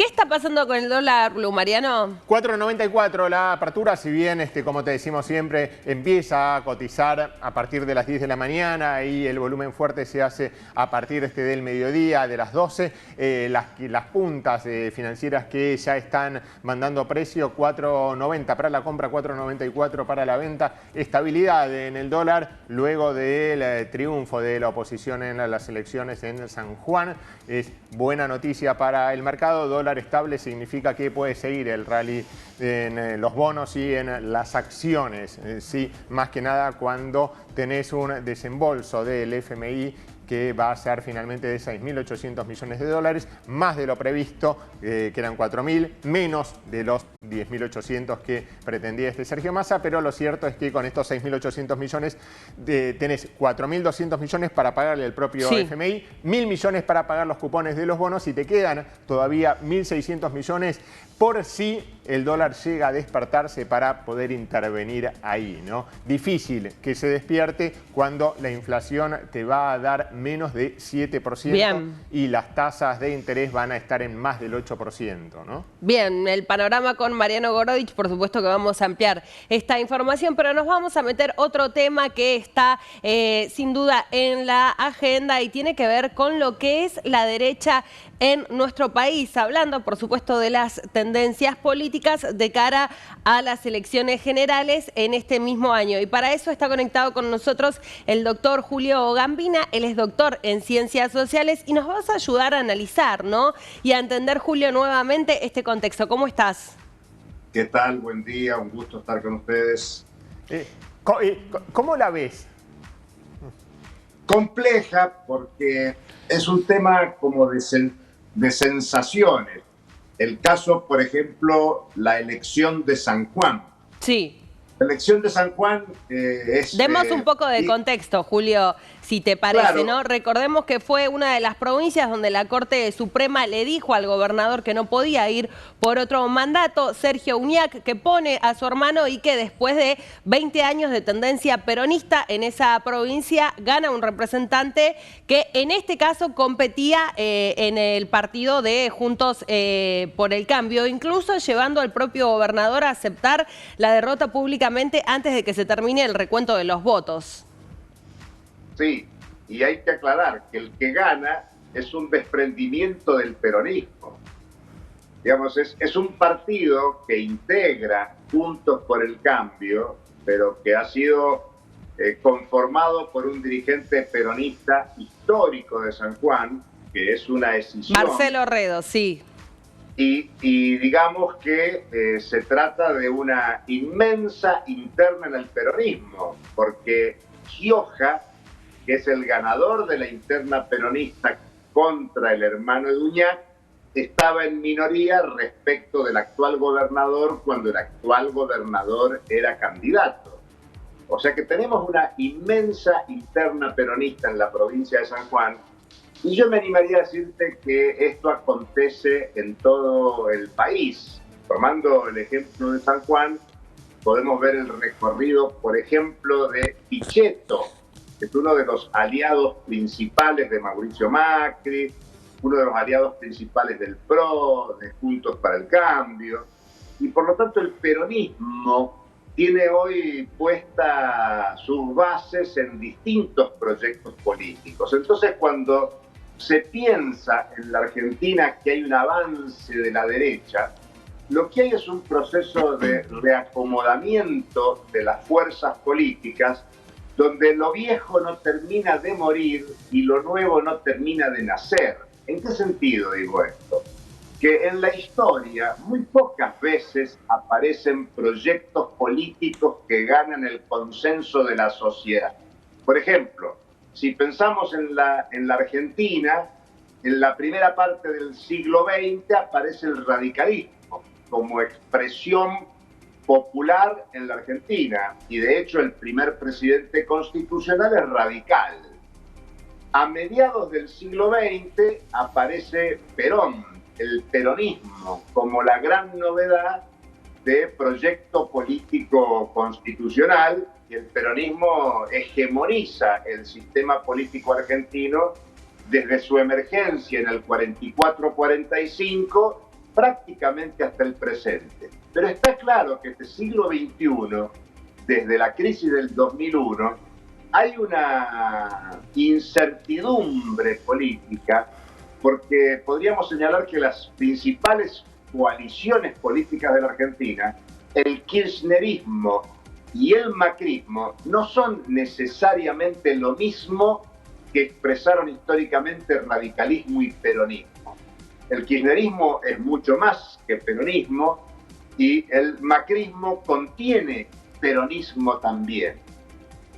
está pasando con el dólar blue, Mariano? 4.94 la apertura, si bien, como te decimos siempre, empieza a cotizar a partir de las 10 de la mañana y el volumen fuerte se hace a partir del mediodía, de las 12. Las puntas financieras que ya están mandando precio, 4.90 para la compra, 4.94 para la venta. Estabilidad en el dólar luego del triunfo de la oposición en las elecciones en San Juan. Es buena noticia para el mercado. Dólar estable significa que puede seguir el rally en los bonos y en las acciones. Sí, más que nada cuando tenés un desembolso del FMI que va a ser finalmente de 6.800 millones de dólares, más de lo previsto, que eran 4.000, menos de los 10.800 que pretendía Sergio Massa, pero lo cierto es que con estos 6.800 millones tenés 4.200 millones para pagarle al propio FMI, 1.000 millones para pagar los cupones de los bonos y te quedan todavía 1.600 millones por si el dólar llega a despertarse para poder intervenir ahí, ¿no? Difícil que se despierte cuando la inflación te va a dar menos de 7%. Bien. Y las tasas de interés van a estar en más del 8%, ¿no? Bien, el panorama con Mariano Gorodich, por supuesto que vamos a ampliar esta información, pero nos vamos a meter otro tema que está sin duda en la agenda y tiene que ver con lo que es la derecha en nuestro país, hablando por supuesto de las tendencias políticas de cara a las elecciones generales en este mismo año. Y para eso está conectado con nosotros el doctor Julio Gambina. Él es doctor en Ciencias Sociales y nos vas a ayudar a analizar, ¿no? Y a entender, Julio, nuevamente este contexto. ¿Cómo estás? ¿Qué tal? Buen día, un gusto estar con ustedes. ¿Cómo la ves? Compleja porque es un tema como de sensaciones. El caso, por ejemplo, la elección de San Juan. Sí. La elección de San Juan es... Demos un poco de contexto, Julio, si te parece, claro, ¿no? Recordemos que fue una de las provincias donde la Corte Suprema le dijo al gobernador que no podía ir por otro mandato, Sergio Uñac, que pone a su hermano y que después de 20 años de tendencia peronista en esa provincia gana un representante que en este caso competía en el partido de Juntos por el Cambio, incluso llevando al propio gobernador a aceptar la derrota pública antes de que se termine el recuento de los votos. Sí, y hay que aclarar que el que gana es un desprendimiento del peronismo. Digamos, es un partido que integra Juntos por el Cambio, pero que ha sido conformado por un dirigente peronista histórico de San Juan, que es una decisión. Marcelo Redo, sí. Y digamos que se trata de una inmensa interna en el peronismo, porque Gioja, que es el ganador de la interna peronista contra el hermano de Uñac, estaba en minoría respecto del actual gobernador cuando el actual gobernador era candidato. O sea que tenemos una inmensa interna peronista en la provincia de San Juan. Y yo me animaría a decirte que esto acontece en todo el país. Tomando el ejemplo de San Juan, podemos ver el recorrido, por ejemplo, de Pichetto, que es uno de los aliados principales de Mauricio Macri, uno de los aliados principales del PRO, de Juntos para el Cambio. Y por lo tanto el peronismo tiene hoy puestas sus bases en distintos proyectos políticos. Entonces, cuando se piensa en la Argentina que hay un avance de la derecha, lo que hay es un proceso de reacomodamiento de las fuerzas políticas donde lo viejo no termina de morir y lo nuevo no termina de nacer. ¿En qué sentido digo esto? Que en la historia muy pocas veces aparecen proyectos políticos que ganan el consenso de la sociedad. Por ejemplo, si pensamos en la Argentina, en la primera parte del siglo XX aparece el radicalismo como expresión popular en la Argentina, y de hecho el primer presidente constitucional es radical. A mediados del siglo XX aparece Perón, el peronismo, como la gran novedad de proyecto político constitucional, y el peronismo hegemoniza el sistema político argentino desde su emergencia en el 44-45 prácticamente hasta el presente. Pero está claro que este siglo XXI, desde la crisis del 2001, hay una incertidumbre política, porque podríamos señalar que las principales coaliciones políticas de la Argentina, el kirchnerismo y el macrismo, no son necesariamente lo mismo que expresaron históricamente radicalismo y peronismo. El kirchnerismo es mucho más que peronismo y el macrismo contiene peronismo también.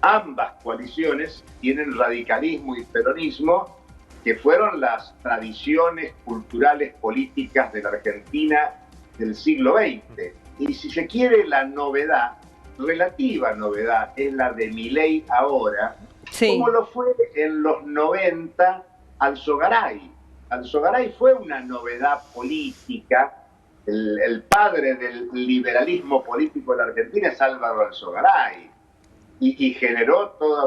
Ambas coaliciones tienen radicalismo y peronismo, que fueron las tradiciones culturales políticas de la Argentina del siglo XX. Y si se quiere, la novedad, relativa novedad, es la de Milei ahora, sí, como lo fue en los 90 Alzogaray. Alzogaray fue una novedad política. El padre del liberalismo político de la Argentina es Álvaro Alzogaray. Y generó toda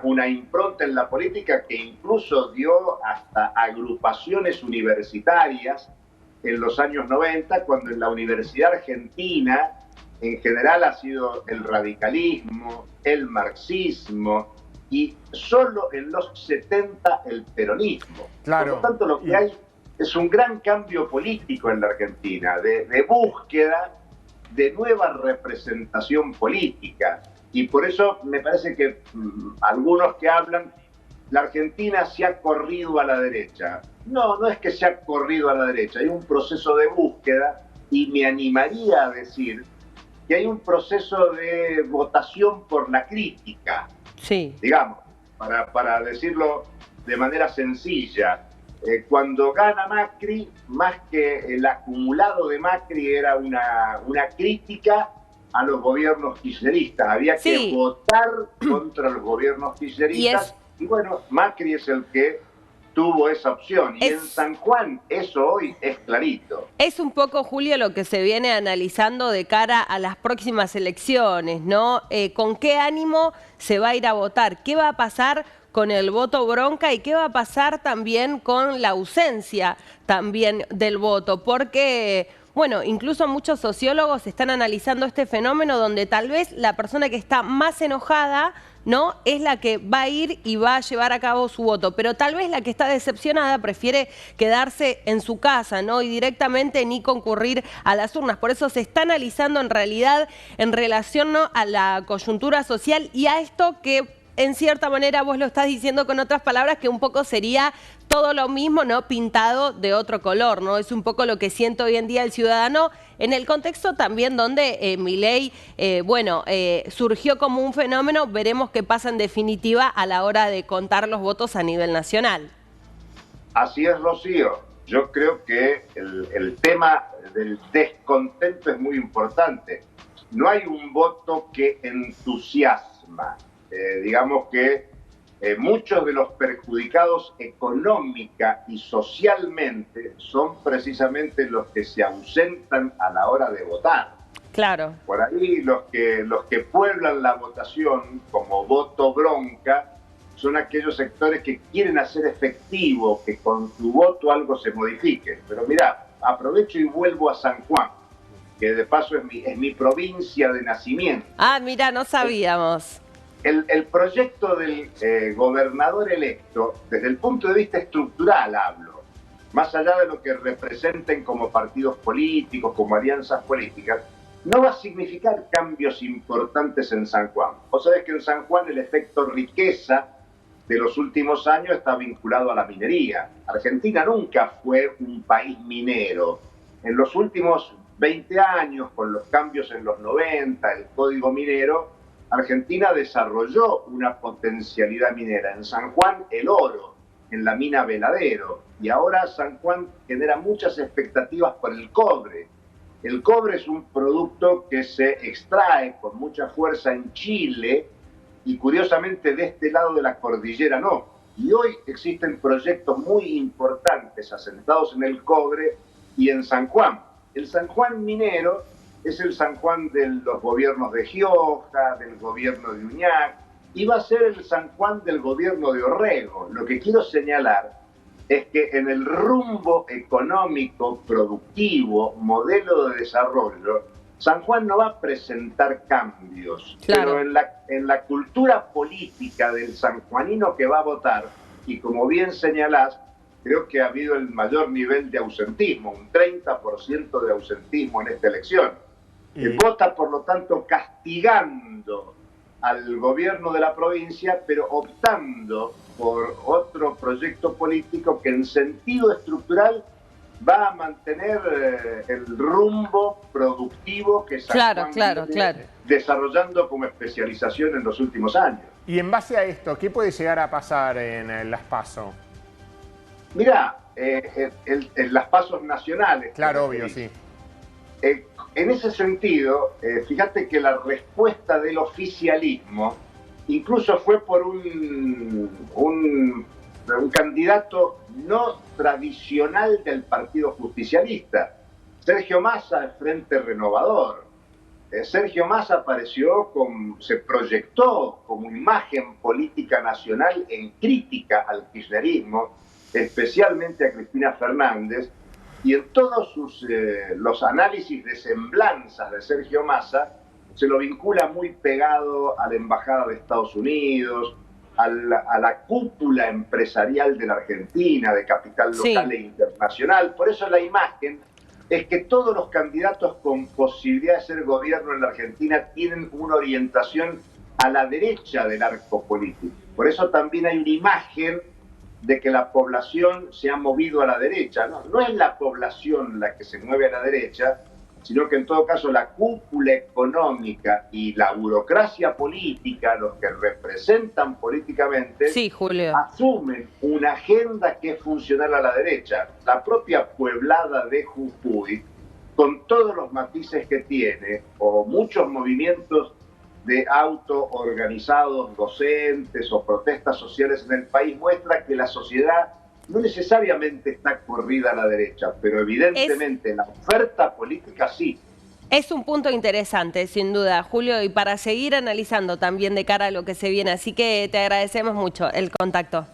una impronta en la política que incluso dio hasta agrupaciones universitarias en los años 90, cuando en la Universidad Argentina en general ha sido el radicalismo, el marxismo y solo en los 70 el peronismo. Claro. Por lo tanto, lo que hay es un gran cambio político en la Argentina, de búsqueda de nueva representación política. Y por eso me parece que algunos que hablan, la Argentina se ha corrido a la derecha. No, no es que se ha corrido a la derecha, hay un proceso de búsqueda y me animaría a decir que hay un proceso de votación por la crítica. Sí. Digamos, para decirlo de manera sencilla, cuando gana Macri, más que el acumulado de Macri era una crítica a los gobiernos kirchneristas. Había que votar contra los gobiernos kirchneristas. Y bueno, Macri es el que tuvo esa opción. Y en San Juan eso hoy es clarito. Es un poco, Julio, lo que se viene analizando de cara a las próximas elecciones, ¿no? ¿Con qué ánimo se va a ir a votar? ¿Qué va a pasar con el voto bronca y qué va a pasar también con la ausencia también del voto? Porque bueno, incluso muchos sociólogos están analizando este fenómeno donde tal vez la persona que está más enojada, ¿no?, es la que va a ir y va a llevar a cabo su voto, pero tal vez la que está decepcionada prefiere quedarse en su casa, ¿no?, y directamente ni concurrir a las urnas. Por eso se está analizando en realidad en relación, ¿no?, a la coyuntura social y a esto que en cierta manera vos lo estás diciendo con otras palabras, que un poco sería todo lo mismo, ¿no?, pintado de otro color, ¿no? Es un poco lo que siente hoy en día el ciudadano en el contexto también donde Milei, surgió como un fenómeno. Veremos qué pasa en definitiva a la hora de contar los votos a nivel nacional. Así es, Rocío. Yo creo que el tema del descontento es muy importante. No hay un voto que entusiasma. Digamos que muchos de los perjudicados económica y socialmente son precisamente los que se ausentan a la hora de votar. Claro. Por ahí los que pueblan la votación como voto bronca son aquellos sectores que quieren hacer efectivo que con su voto algo se modifique. Pero mirá, aprovecho y vuelvo a San Juan, que de paso es mi provincia de nacimiento. Ah, mirá, no sabíamos. El proyecto del gobernador electo, desde el punto de vista estructural hablo, más allá de lo que representen como partidos políticos, como alianzas políticas, no va a significar cambios importantes en San Juan. Vos sabés que en San Juan el efecto riqueza de los últimos años está vinculado a la minería. Argentina nunca fue un país minero. En los últimos 20 años, con los cambios en los 90, el código minero, Argentina desarrolló una potencialidad minera. En San Juan, el oro, en la mina Veladero. Y ahora San Juan genera muchas expectativas por el cobre. El cobre es un producto que se extrae con mucha fuerza en Chile y curiosamente de este lado de la cordillera no. Y hoy existen proyectos muy importantes asentados en el cobre y en San Juan. El San Juan minero es el San Juan de los gobiernos de Gioja, del gobierno de Uñac, y va a ser el San Juan del gobierno de Orrego. Lo que quiero señalar es que en el rumbo económico, productivo, modelo de desarrollo, San Juan no va a presentar cambios, Claro. pero en la cultura política del sanjuanino que va a votar, y como bien señalás, creo que ha habido el mayor nivel de ausentismo, un 30% de ausentismo en esta elección. Vota, por lo tanto, castigando al gobierno de la provincia, pero optando por otro proyecto político que en sentido estructural va a mantener el rumbo productivo que San Juan viene desarrollando como especialización en los últimos años. Y en base a esto, ¿qué puede llegar a pasar en las PASO? Mirá, en las pasos nacionales. Claro, obvio, sí. En ese sentido, fíjate que la respuesta del oficialismo incluso fue por un candidato no tradicional del Partido Justicialista, Sergio Massa, de Frente Renovador. Sergio Massa se proyectó como imagen política nacional en crítica al kirchnerismo, especialmente a Cristina Fernández, y en todos los análisis de semblanzas de Sergio Massa se lo vincula muy pegado a la Embajada de Estados Unidos, a la cúpula empresarial de la Argentina, de capital local e internacional. Por eso la imagen es que todos los candidatos con posibilidad de ser gobierno en la Argentina tienen una orientación a la derecha del arco político. Por eso también hay una imagen de que la población se ha movido a la derecha. No es la población la que se mueve a la derecha, sino que en todo caso la cúpula económica y la burocracia política, los que representan políticamente, asumen una agenda que es funcional a la derecha. La propia pueblada de Jujuy, con todos los matices que tiene, o muchos movimientos de autoorganizados docentes o protestas sociales en el país, muestra que la sociedad no necesariamente está corrida a la derecha, pero evidentemente la oferta política sí. Es un punto interesante, sin duda, Julio, y para seguir analizando también de cara a lo que se viene. Así que te agradecemos mucho el contacto.